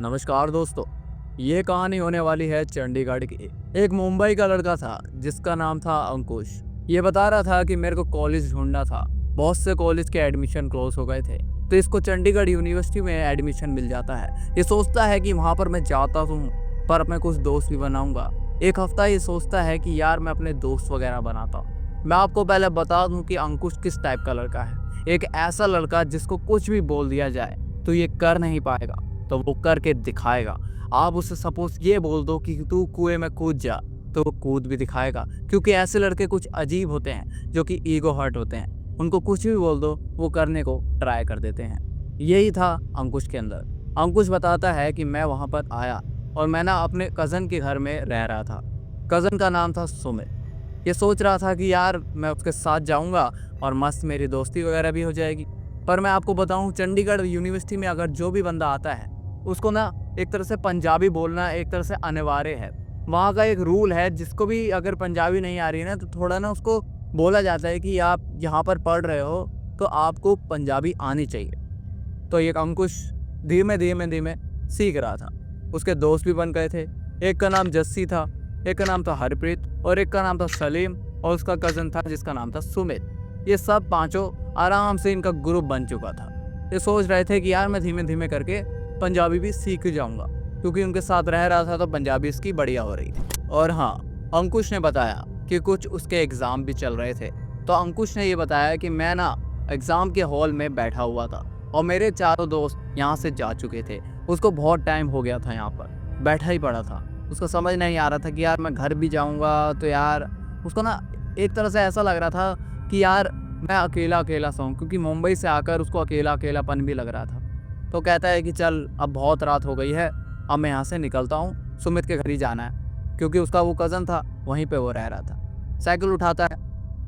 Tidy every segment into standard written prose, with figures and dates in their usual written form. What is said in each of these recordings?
नमस्कार दोस्तों। ये कहानी होने वाली है चंडीगढ़ की। एक मुंबई का लड़का था जिसका नाम था अंकुश। ये बता रहा था कि मेरे को कॉलेज ढूंढना था। बहुत से कॉलेज के एडमिशन क्लोज हो गए थे, तो इसको चंडीगढ़ यूनिवर्सिटी में एडमिशन मिल जाता है। ये सोचता है कि वहाँ पर मैं जाता हूँ पर मैं कुछ दोस्त भी बनाऊंगा। एक हफ्ता ये सोचता है कि यार मैं अपने दोस्त वगैरह बनाता हूँ। मैं आपको पहले बता दूं कि अंकुश किस टाइप का लड़का है। एक ऐसा लड़का जिसको कुछ भी बोल दिया जाए तो ये कर नहीं पाएगा, तो वो करके दिखाएगा। आप उसे सपोज ये बोल दो कि तू कुएं में कूद जा, तो वो कूद भी दिखाएगा। क्योंकि ऐसे लड़के कुछ अजीब होते हैं जो कि ईगो हर्ट होते हैं। उनको कुछ भी बोल दो वो करने को ट्राई कर देते हैं। यही था अंकुश के अंदर। अंकुश बताता है कि मैं वहाँ पर आया और मैं ना अपने कज़न के घर में रह रहा था। कज़न का नाम था सुमित। ये सोच रहा था कि यार मैं उसके साथ जाऊंगा और मस्त मेरी दोस्ती वगैरह भी हो जाएगी। पर मैं आपको बताऊं, चंडीगढ़ यूनिवर्सिटी में अगर जो भी बंदा आता है उसको ना एक तरह से पंजाबी बोलना एक तरह से अनिवार्य है। वहाँ का एक रूल है, जिसको भी अगर पंजाबी नहीं आ रही है ना तो थोड़ा ना उसको बोला जाता है कि आप यहाँ पर पढ़ रहे हो तो आपको पंजाबी आनी चाहिए। तो ये अंकुश धीमे धीमे धीमे सीख रहा था। उसके दोस्त भी बन गए थे। एक का नाम जस्सी था, एक का नाम था हरप्रीत और एक का नाम था सलीम और उसका कज़न था जिसका नाम था सुमित। ये सब पांचों आराम से इनका ग्रुप बन चुका था। ये सोच रहे थे कि यार मैं धीमे धीमे करके पंजाबी भी सीख जाऊंगा, क्योंकि उनके साथ रह रहा था तो पंजाबी इसकी बढ़िया हो रही थी। और हाँ, अंकुश ने बताया कि कुछ उसके एग्ज़ाम भी चल रहे थे। तो अंकुश ने ये बताया कि मैं ना एग्ज़ाम के हॉल में बैठा हुआ था और मेरे चारों दोस्त यहाँ से जा चुके थे। उसको बहुत टाइम हो गया था यहाँ पर बैठा ही पड़ा था। उसको समझ नहीं आ रहा था कि यार मैं घर भी जाऊँगा तो यार उसको ना एक तरह से ऐसा लग रहा था कि यार मैं अकेला अकेला सा हूँ, क्योंकि मुंबई से आकर उसको अकेला अकेलापन भी लग रहा था। तो कहता है कि चल अब बहुत रात हो गई है, अब मैं यहाँ से निकलता हूँ, सुमित के घर ही जाना है, क्योंकि उसका वो कज़न था वहीं पे वो रह रहा था। साइकिल उठाता है,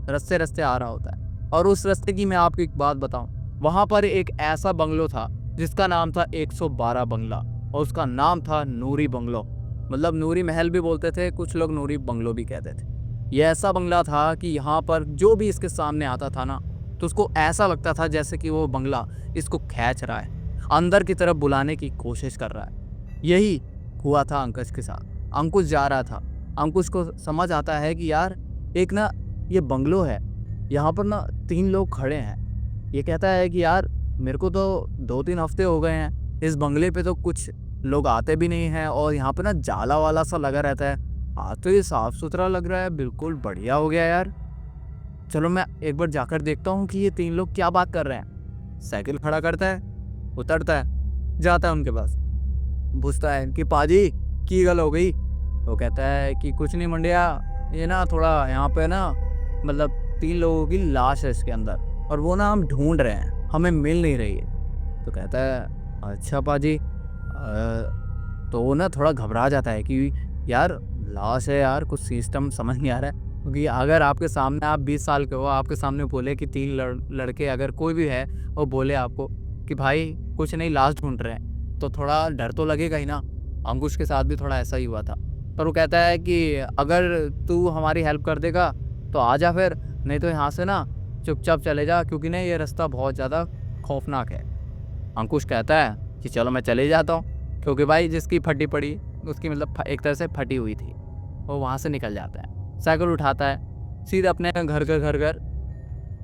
रस्ते रस्ते आ रहा होता है। और उस रास्ते की मैं आपको एक बात बताऊं, वहां पर एक ऐसा बंगलो था जिसका नाम था 112 बंगला और उसका नाम था नूरी बंगलो। मतलब नूरी महल भी बोलते थे, कुछ लोग नूरी बंगलो भी कहते थे। यह ऐसा बंगला था कि यहाँ पर जो भी इसके सामने आता था ना तो उसको ऐसा लगता था जैसे कि वो बंगला इसको खींच रहा है, अंदर की तरफ बुलाने की कोशिश कर रहा है। यही हुआ था अंकुश के साथ। अंकुश जा रहा था, अंकुश को समझ आता है कि यार एक ना ये बंगलो है, यहाँ पर ना 3 लोग खड़े हैं। ये कहता है कि यार मेरे को तो 2-3 हफ्ते हो गए हैं, इस बंगले पे तो कुछ लोग आते भी नहीं हैं और यहाँ पे ना जाला वाला सा लगा रहता है। आज तो ये साफ सुथरा लग रहा है, बिल्कुल बढ़िया हो गया यार। चलो मैं एक बार जाकर देखता हूँ कि ये 3 लोग क्या बात कर रहे हैं। साइकिल खड़ा करता है, उतरता है, जाता है उनके पास, पूछता है कि पाजी की गल हो गई। वो कहता है कि कुछ नहीं मंडिया, ये ना थोड़ा यहाँ पे ना मतलब 3 लोगों की लाश है इसके अंदर और वो ना हम ढूंढ रहे हैं, हमें मिल नहीं रही है। तो कहता है अच्छा पाजी। तो वो ना थोड़ा घबरा जाता है कि यार लाश है यार, कुछ सिस्टम समझ नहीं आ रहा है। क्योंकि अगर आपके सामने आप 20 साल के हो, आपके सामने बोले कि 3 लड़के अगर कोई भी है वो बोले आपको कि भाई कुछ नहीं लाश ढूंढ रहे हैं, तो थोड़ा डर तो लगेगा ही ना। अंकुश के साथ भी थोड़ा ऐसा ही हुआ था। पर वो कहता है कि अगर तू हमारी हेल्प कर देगा तो आ जा फिर, नहीं तो यहाँ से ना चुपचाप चले जा, क्योंकि ना ये रास्ता बहुत ज़्यादा खौफनाक है। अंकुश कहता है कि चलो मैं चले जाता हूँ, क्योंकि भाई जिसकी फटी पड़ी उसकी मतलब एक तरह से फटी हुई थी। वो वहाँ से निकल जाता है, साइकिल उठाता है, सीधा अपने घर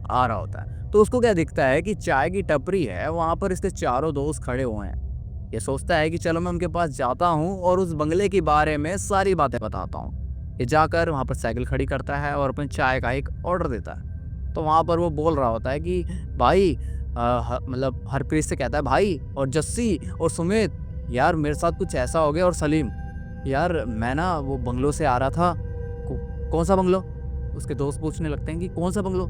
आ रहा होता है। तो उसको क्या दिखता है कि चाय की टपरी है, वहाँ पर इसके चारों दोस्त खड़े हुए हैं। ये सोचता है कि चलो मैं उनके पास जाता हूँ और उस बंगले के बारे में सारी बातें बताता हूँ। ये जाकर वहाँ पर साइकिल खड़ी करता है और अपने चाय का एक ऑर्डर देता है। तो वहाँ पर वो बोल रहा होता है कि भाई मतलब हरप्रीत से कहता है भाई और जस्सी और सुमित, यार मेरे साथ कुछ ऐसा हो गया। और सलीम, यार मैं ना वो बंगलो से आ रहा था। कौन सा बंगलो? उसके दोस्त पूछने लगते हैं कि कौन सा बंगलो?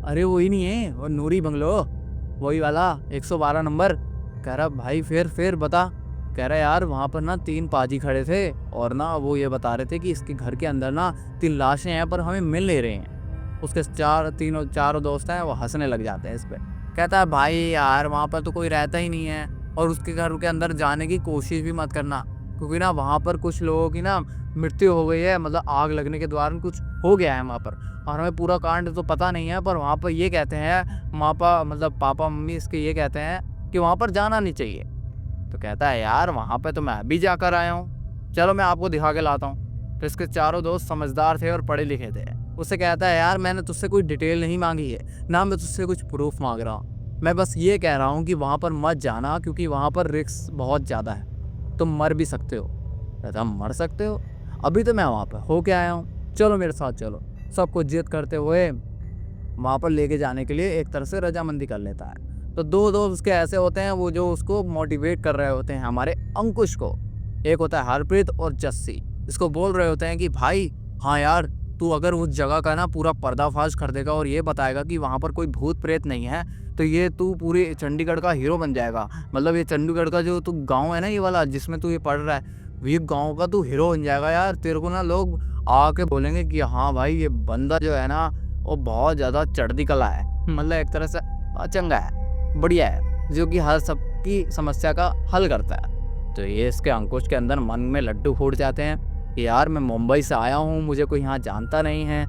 अरे वही नहीं है, वो नूरी बंगलो, वही वाला 112 नंबर। कह रहा भाई फिर बता। कह रहा यार वहाँ पर ना 3 पाजी खड़े थे और ना वो ये बता रहे थे कि इसके घर के अंदर ना 3 लाशें हैं पर हमें मिल नहीं रही हैं। उसके चारों दोस्त हैं, वो हंसने लग जाते हैं इस पे। कहता है भाई यार वहाँ पर तो कोई रहता ही नहीं है और उसके घर के अंदर जाने की कोशिश भी मत करना, क्योंकि ना वहाँ पर कुछ लोगों की ना मृत्यु हो गई है, मतलब आग लगने के दौरान कुछ हो गया है वहाँ पर। और हमें पूरा कांड तो पता नहीं है, पर वहाँ पर ये कहते हैं मतलब पापा मम्मी इसके ये कहते हैं कि वहाँ पर जाना नहीं चाहिए। तो कहता है यार वहाँ पे तो मैं अभी जाकर आया हूँ, चलो मैं आपको दिखा के लाता हूँ। तो इसके चारों दोस्त समझदार थे और पढ़े लिखे थे। उससे कहता है यार मैंने तुझसे कोई डिटेल नहीं मांगी है, ना मैं तुझसे कुछ प्रूफ मांग रहा हूँ, मैं बस ये कह रहा हूँ कि वहाँ पर मत जाना क्योंकि वहाँ पर रिस्क बहुत ज़्यादा है, तुम मर भी सकते हो। कहता मर सकते हो, अभी तो मैं वहाँ पर होके आया हूँ, चलो मेरे साथ चलो। सबको जिद करते हुए वहाँ पर लेके जाने के लिए एक तरह से रजामंदी कर लेता है। तो दो दोस्त उसके ऐसे होते हैं वो जो उसको मोटिवेट कर रहे होते हैं हमारे अंकुश को। एक होता है हरप्रीत और जस्सी, इसको बोल रहे होते हैं कि भाई हाँ यार, तू अगर उस जगह का ना पूरा पर्दाफाश कर देगा और ये बताएगा कि वहाँ पर कोई भूत प्रेत नहीं है, तो ये तू पूरे चंडीगढ़ का हीरो बन जाएगा। मतलब ये चंडीगढ़ का जो तू गाँव है ना, ये वाला जिसमें तू ये पढ़ रहा है, ये गाँव का तू हीरो बन जाएगा यार। तेरे को ना लोग आके बोलेंगे कि हाँ भाई ये बंदा जो है ना वो बहुत ज़्यादा चढ़ती कला है, मतलब एक तरह से चंगा है, बढ़िया है, जो कि हर सबकी समस्या का हल करता है। तो ये इसके अंकुश के अंदर मन में लड्डू फूट जाते हैं कि यार मैं मुंबई से आया हूँ, मुझे कोई यहाँ जानता नहीं है,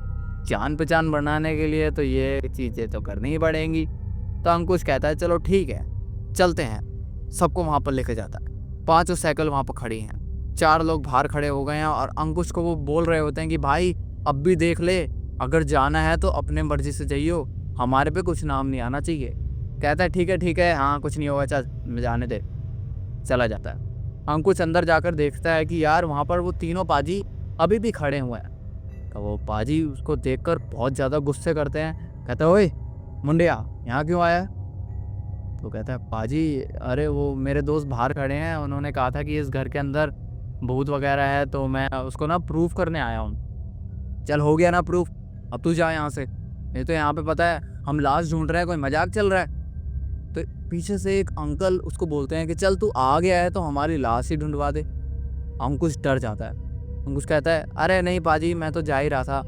जान पहचान बनाने के लिए तो ये चीज़ें तो करनी ही पड़ेंगी। तो अंकुश कहता है चलो ठीक है चलते हैं, सबको वहाँ पर लेके जाता है। 5 साइकिल वहाँ पर खड़ी हैं, 4 लोग बाहर खड़े हो गए हैं और अंकुश को वो बोल रहे होते हैं कि भाई अब भी देख ले, अगर जाना है तो अपने मर्जी से जाइयो, हमारे पे कुछ नाम नहीं आना चाहिए। कहता है ठीक है हाँ कुछ नहीं होगा, चल जाने दे। चला जाता है। अंकुश अंदर जाकर देखता है कि यार वहाँ पर वो तीनों पाजी अभी भी खड़े हुए हैं। तो वो पाजी उसको देखकर बहुत ज़्यादा गुस्से करते हैं। कहता है ओए मुंडिया, यहाँ क्यों आया? तो कहता है पाजी अरे वो मेरे दोस्त बाहर खड़े हैं, उन्होंने कहा था कि इस घर के अंदर भूत वगैरह है, तो मैं उसको ना प्रूफ करने आया हूँ। चल हो गया ना प्रूफ, अब तू जा यहाँ से, नहीं तो यहाँ पे पता है हम लाश ढूंढ रहे हैं, कोई मजाक चल रहा है। तो पीछे से एक अंकल उसको बोलते हैं कि चल तू आ गया है तो हमारी लाश ही ढूंढवा दे। अंकुश डर जाता है। अंकुश कहता है अरे नहीं पाजी मैं तो जा ही रहा था।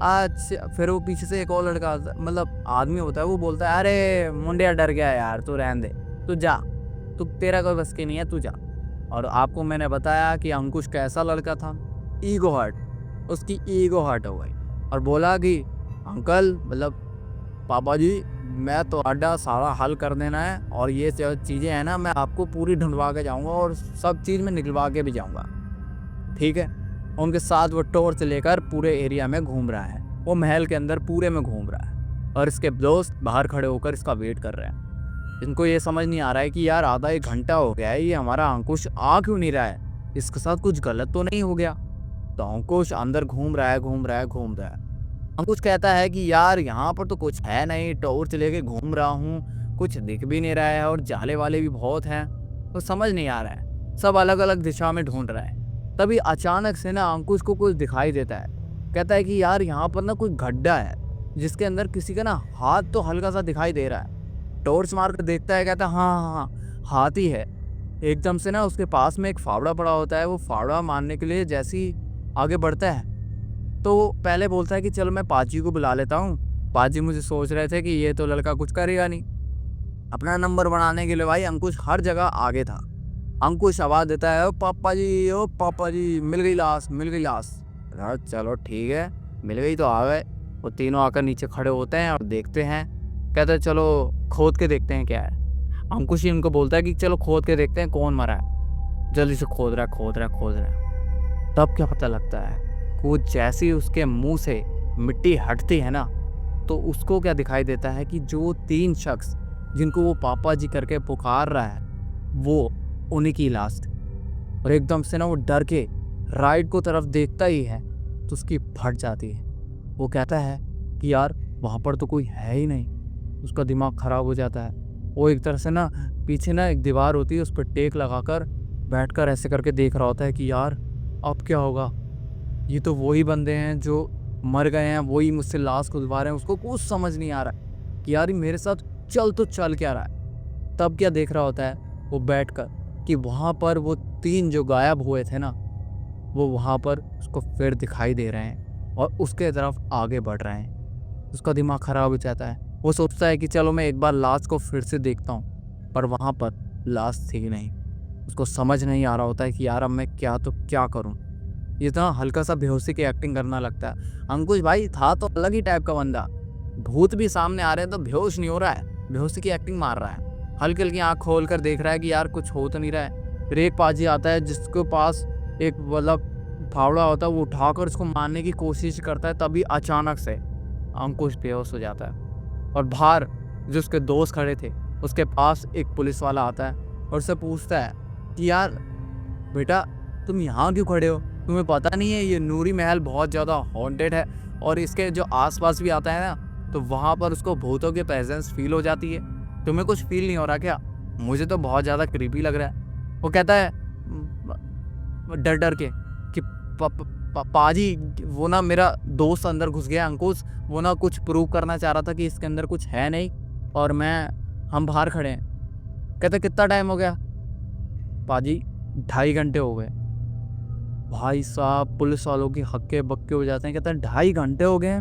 आज फिर वो पीछे से एक और लड़का मतलब आदमी होता है, वो बोलता है अरे मुंडिया डर गया यार, तू रहने दे, तू जा, तू तेरा कोई बस की नहीं है, तू जा। और आपको मैंने बताया कि अंकुश कैसा लड़का था, ईगो हर्ट, उसकी ईगो हर्ट हो गई और बोला कि अंकल मतलब पापा जी मैं तो अड्डा सारा हल कर देना है और ये जो चीज़ें हैं ना मैं आपको पूरी ढूंढवा के जाऊंगा और सब चीज़ में निकलवा के भी जाऊंगा, ठीक है। उनके साथ वो टॉर्च लेकर पूरे एरिया में घूम रहा है, वो महल के अंदर पूरे में घूम रहा है और इसके दोस्त बाहर खड़े होकर इसका वेट कर रहे हैं। इनको ये समझ नहीं आ रहा है कि यार आधा 1 घंटा हो गया है, ये हमारा अंकुश आ क्यों नहीं रहा है, इसके साथ कुछ गलत तो नहीं हो गया। तो अंकुश अंदर घूम रहा है। अंकुश कहता है कि यार यहाँ पर तो कुछ है नहीं, टॉर्च लेके घूम रहा हूँ, कुछ दिख भी नहीं रहा है और जाले वाले भी बहुत हैं, तो समझ नहीं आ रहा है, सब अलग अलग दिशा में ढूंढ रहा है। तभी अचानक से ना अंकुश को कुछ दिखाई देता है। कहता है कि यार यहाँ पर ना कोई गड्ढा है जिसके अंदर किसी का ना हाथ तो हल्का सा दिखाई दे रहा है। टॉर्च मार कर देखता है, कहता है हाँ हाथ ही है। एकदम से ना उसके पास में एक फावड़ा पड़ा होता है, वो फावड़ा मारने के लिए जैसे ही आगे बढ़ता है तो पहले बोलता है कि चलो मैं पाजी को बुला लेता हूँ, पाजी मुझे सोच रहे थे कि ये तो लड़का कुछ करेगा नहीं। अपना नंबर बनाने के लिए भाई अंकुश हर जगह आगे था। अंकुश आवाज़ देता है ओ पापा जी मिल गई लाश। यार चलो ठीक है मिल गई तो आ गए। वो तीनों आकर नीचे खड़े होते हैं और देखते हैं, कहते हैं चलो खोद के देखते हैं क्या है। अंकुश ही उनको बोलता है कि चलो खोद के देखते हैं कौन मरा है। जल्दी से खोद रहा है। तब क्या पता लगता है वो जैसे ही उसके मुंह से मिट्टी हटती है ना, तो उसको क्या दिखाई देता है कि जो 3 शख्स जिनको वो पापा जी करके पुकार रहा है वो उन्हीं की लाश। और एकदम से ना वो डर के राइट को तरफ देखता ही है तो उसकी फट जाती है। वो कहता है कि यार वहाँ पर तो कोई है ही नहीं। उसका दिमाग ख़राब हो जाता है। वो एक तरह से ना पीछे ना एक दीवार होती है, उस पर टेक लगाकर बैठकर ऐसे करके देख रहा होता है कि यार अब क्या होगा, ये तो वही बंदे हैं जो मर गए हैं, वही मुझसे लाश खुदवा रहे हैं। उसको कुछ समझ नहीं आ रहा है कि यार मेरे साथ चल क्या रहा है। तब क्या देख रहा होता है वो बैठकर कि वहाँ पर वो 3 जो गायब हुए थे ना, वो वहाँ पर उसको फिर दिखाई दे रहे हैं और उसके तरफ आगे बढ़ रहे हैं। उसका दिमाग ख़राब हो जाता है। वो सोचता है कि चलो मैं एक बार लाश को फिर से देखता हूँ, पर वहाँ पर लाश थी नहीं। उसको समझ नहीं आ रहा होता है कि यार अब मैं क्या करूँ। ये तो हल्का सा बेहोशी की एक्टिंग करना लगता है। अंकुश भाई था तो अलग ही टाइप का बंदा, भूत भी सामने आ रहे हैं तो बेहोश नहीं हो रहा है, बेहोशी की एक्टिंग मार रहा है, हल्की हल्की आँख खोल कर देख रहा है कि यार कुछ हो तो नहीं रहा है। फिर एक पाजी आता है जिसके पास एक मतलब फावड़ा होता है, वो उठाकर उसको मारने की कोशिश करता है, तभी अचानक से अंकुश बेहोश हो जाता है। और बाहर जो उसके दोस्त खड़े थे उसके पास एक पुलिस वाला आता है और उससे पूछता है कि यार बेटा तुम यहाँ क्यों खड़े हो, तुम्हें पता नहीं है ये नूरी महल बहुत ज़्यादा हॉन्टेड है और इसके जो आसपास भी आता है ना तो वहाँ पर उसको भूतों की प्रेजेंस फील हो जाती है, तुम्हें कुछ फील नहीं हो रहा क्या? मुझे तो बहुत ज़्यादा क्रीपी लग रहा है। वो कहता है डर डर के कि पाजी वो ना मेरा दोस्त अंदर घुस गया अंकुश, वो ना कुछ प्रूव करना चाह रहा था कि इसके अंदर कुछ है नहीं और हम बाहर खड़े हैं। कहते कितना टाइम हो गया? पाजी 2.5 घंटे हो गए। भाई साहब पुलिस वालों की हक्के बक्के हो जाते हैं, कहते हैं 2.5 घंटे हो गए,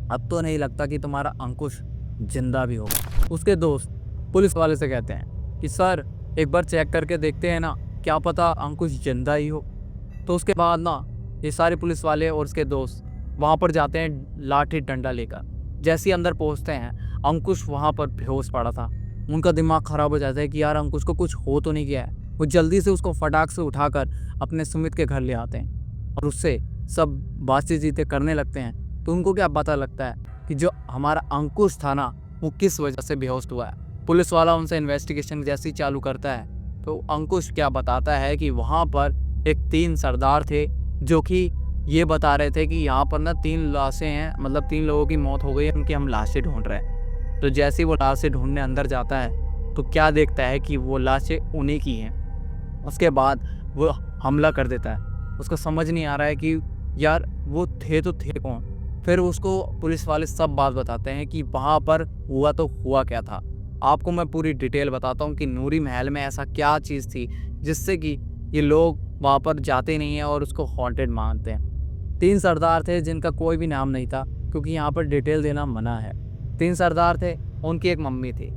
अब तो नहीं लगता कि तुम्हारा अंकुश जिंदा भी होगा। उसके दोस्त पुलिस वाले से कहते हैं कि सर एक बार चेक करके देखते हैं ना, क्या पता अंकुश जिंदा ही हो। तो उसके बाद ना ये सारे पुलिस वाले और उसके दोस्त वहाँ पर जाते हैं लाठी डंडा लेकर। जैसे ही अंदर पहुँचते हैं अंकुश वहाँ पर बेहोश पड़ा था। उनका दिमाग ख़राब हो जाता है कि यार अंकुश को कुछ हो तो नहीं गया है। वो जल्दी से उसको फटाक से उठाकर अपने सुमित के घर ले आते हैं और उससे सब बातचीत चीतें करने लगते हैं। तो उनको क्या पता लगता है कि जो हमारा अंकुश था ना वो किस वजह से बेहोश हुआ है। पुलिस वाला उनसे इन्वेस्टिगेशन जैसे ही चालू करता है तो अंकुश क्या बताता है कि वहाँ पर एक 3 सरदार थे जो कि ये बता रहे थे कि यहाँ पर ना 3 लाशें हैं, मतलब 3 लोगों की मौत हो गई है, उनकी हम लाशें ढूंढ रहे हैं। तो जैसे ही वो लाशें ढूंढने अंदर जाता है तो क्या देखता है कि वो लाशें उन्हीं की हैं। उसके बाद वो हमला कर देता है। उसको समझ नहीं आ रहा है कि यार वो थे तो थे कौन। फिर उसको पुलिस वाले सब बात बताते हैं कि वहाँ पर हुआ तो हुआ क्या था। आपको मैं पूरी डिटेल बताता हूँ कि नूरी महल में ऐसा क्या चीज़ थी जिससे कि ये लोग वहाँ पर जाते नहीं हैं और उसको हॉन्टेड मानते हैं। 3 सरदार थे जिनका कोई भी नाम नहीं था क्योंकि यहाँ पर डिटेल देना मना है। 3 सरदार थे, उनकी एक मम्मी थी।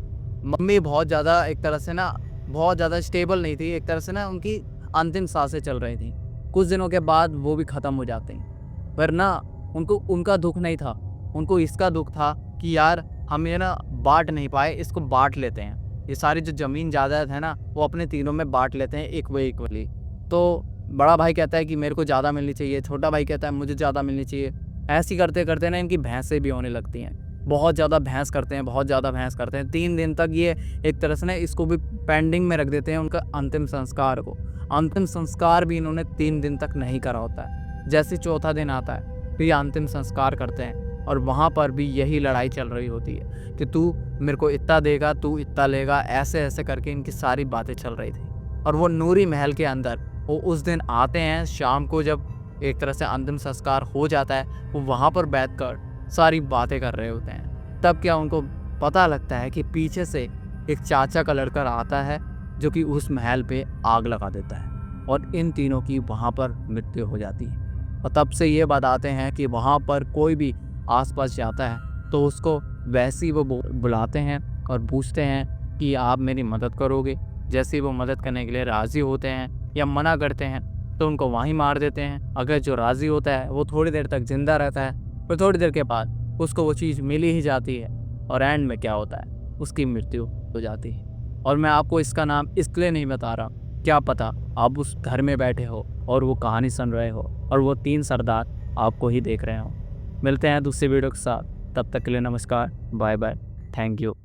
मम्मी बहुत ज़्यादा एक तरह से ना बहुत ज़्यादा स्टेबल नहीं थी, एक तरह से ना उनकी अंतिम सांसें चल रही थी। कुछ दिनों के बाद वो भी ख़त्म हो जाते हैं। पर ना उनको उनका दुख नहीं था, उनको इसका दुख था कि यार हम ये ना बाँट नहीं पाए, इसको बाँट लेते हैं। ये सारी जो ज़मीन जायदाद है ना वो अपने तीनों में बाँट लेते हैं इक्वली। तो बड़ा भाई कहता है कि मेरे को ज़्यादा मिलनी चाहिए, छोटा भाई कहता है मुझे ज़्यादा मिलनी चाहिए। ऐसे ही करते करते ना इनकी भैंसें भी होने लगती हैं। बहुत ज़्यादा भैंस करते हैं, बहुत ज़्यादा भैंस करते हैं। 3 दिन तक ये एक तरह से ना इसको भी पेंडिंग में रख देते हैं उनका अंतिम संस्कार को। अंतिम संस्कार भी इन्होंने 3 दिन तक नहीं करा होता है। जैसे चौथा दिन आता है तो ये अंतिम संस्कार करते हैं और वहाँ पर भी यही लड़ाई चल रही होती है कि तू मेरे को इतना देगा, तू इतना लेगा, ऐसे ऐसे करके इनकी सारी बातें चल रही थी। और वो नूरी महल के अंदर वो उस दिन आते हैं शाम को, जब एक तरह से अंतिम संस्कार हो जाता है, वो वहाँ पर बैठकर सारी बातें कर रहे होते हैं। तब क्या उनको पता लगता है कि पीछे से एक चाचा का लड़का आता है जो कि उस महल पे आग लगा देता है और इन तीनों की वहाँ पर मृत्यु हो जाती है। और तब से ये बताते हैं कि वहाँ पर कोई भी आसपास जाता है तो उसको वैसे ही वो बुलाते हैं और पूछते हैं कि आप मेरी मदद करोगे। जैसे ही वो मदद करने के लिए राज़ी होते हैं या मना करते हैं तो उनको वहीं मार देते हैं। अगर जो राज़ी होता है वो थोड़ी देर तक ज़िंदा रहता है, फिर थोड़ी देर के बाद उसको वो चीज़ मिल ही जाती है और एंड में क्या होता है, उसकी मृत्यु हो जाती है। और मैं आपको इसका नाम इसलिए नहीं बता रहा, क्या पता आप उस घर में बैठे हो और वो कहानी सुन रहे हो और वो 3 सरदार आपको ही देख रहे हो। मिलते हैं दूसरी वीडियो के साथ, तब तक के लिए नमस्कार, बाय बाय, थैंक यू।